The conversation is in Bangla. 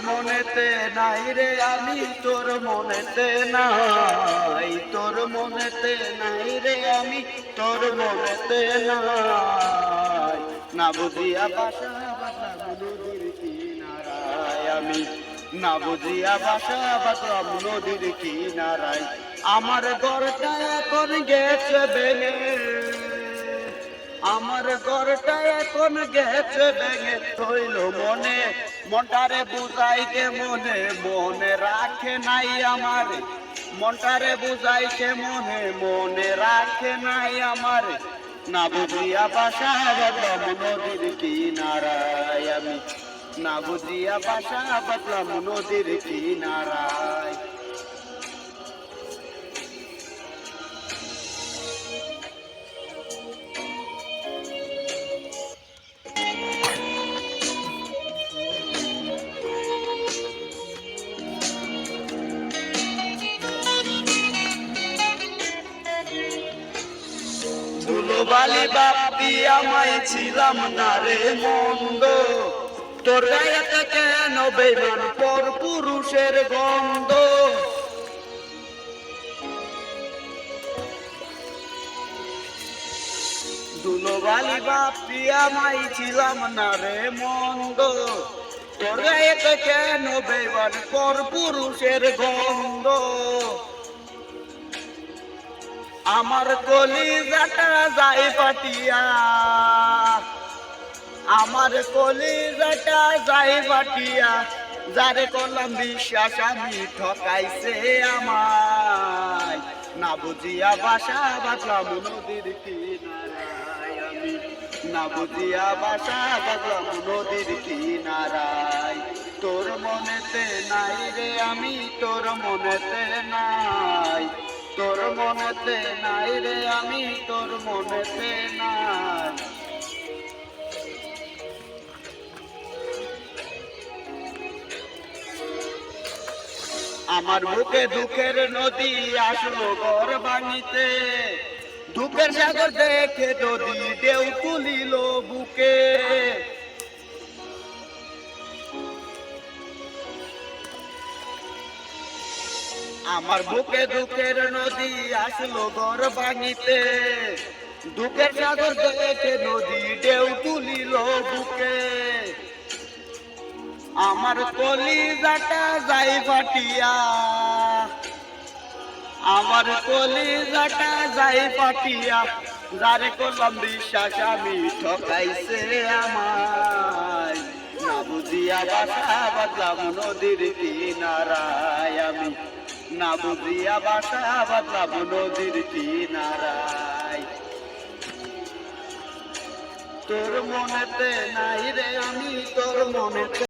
মনেতে নাই রে আমি তোর মনেতে নাই, তোর মনেতে নাই রে আমি তোর মনেতে নাই। না বুঝিয়া বাসা বাঁধলাম নদীর কিনারায় আমি, না বুঝিয়া বাসা বাঁধলাম নদীর কিনারায়। আমার ঘরটা এখন গেছে ভেঙে, আমার ঘরটা এখন গেছে ভেঙে। হইল মনে মনটারে বুঝাইতে মনে মনে রাখে নাই আমার, মনটারে বুঝাইতে মনে মনে রাখে নাই আমার। না বুঝিয়া বাসা বাঁধলাম নদীর কিনারায় আমি, না বুঝিয়া বাসা বাঁধলাম নদীর কিনারায়। ধুলোবালি বাপি আমায় ছিলাম না রে মন্দ, তোর গায়েতে কেন বেমান পর পুরুষের গন্ধ। ধুলোবালি বাপি আমায় ছিলাম না রে মন্দ, তোর গায়েতে কেন বেমান পর পুরুষের গন্ধ। আমার কলিজাটা যায় ফাটিয়া, আমার কলিজাটা যায় ফাটিয়া। যারে করলাম বিশ্বাস আমি ঠকাইছে আমায়, না বুঝিয়া বাসা বাঁধলাম নদীর কিনারায় আমি, না বুঝিয়া বাসা বাঁধলাম নদীর কিনারায়। তোর মনেতে নাই রে আমি তোর মনেতে নাই, তোর মনেতে নাই রে আমি তোর মনেতে নাই। আমার বুকে দুঃখের নদী আসলো ঘর ভাঙিতে, দুঃখের সাগর দেখে নদী ঢেউ তুলিল বুকে। আমার বুকে দুঃখের নদী আসলো ঘর ভাঙিতে, দুঃখের সাগর দেখে নদী ঢেউ তুলিল বুকে। আমার কলিজাটা যাই ফাটিয়া, আমার কলিজাটা যাই ফাটিয়া। যারে করলাম বিশ্বাস আমি ঠকাইছে আমায়, না বুঝিয়া বাসা বাঁধলাম নদীর কিনারায় আমি, না বুঝিয়া বাসা বাঁধলাম নদীর কিনারায়। তোর মনেতে নাই রে আমি তোর মনেতে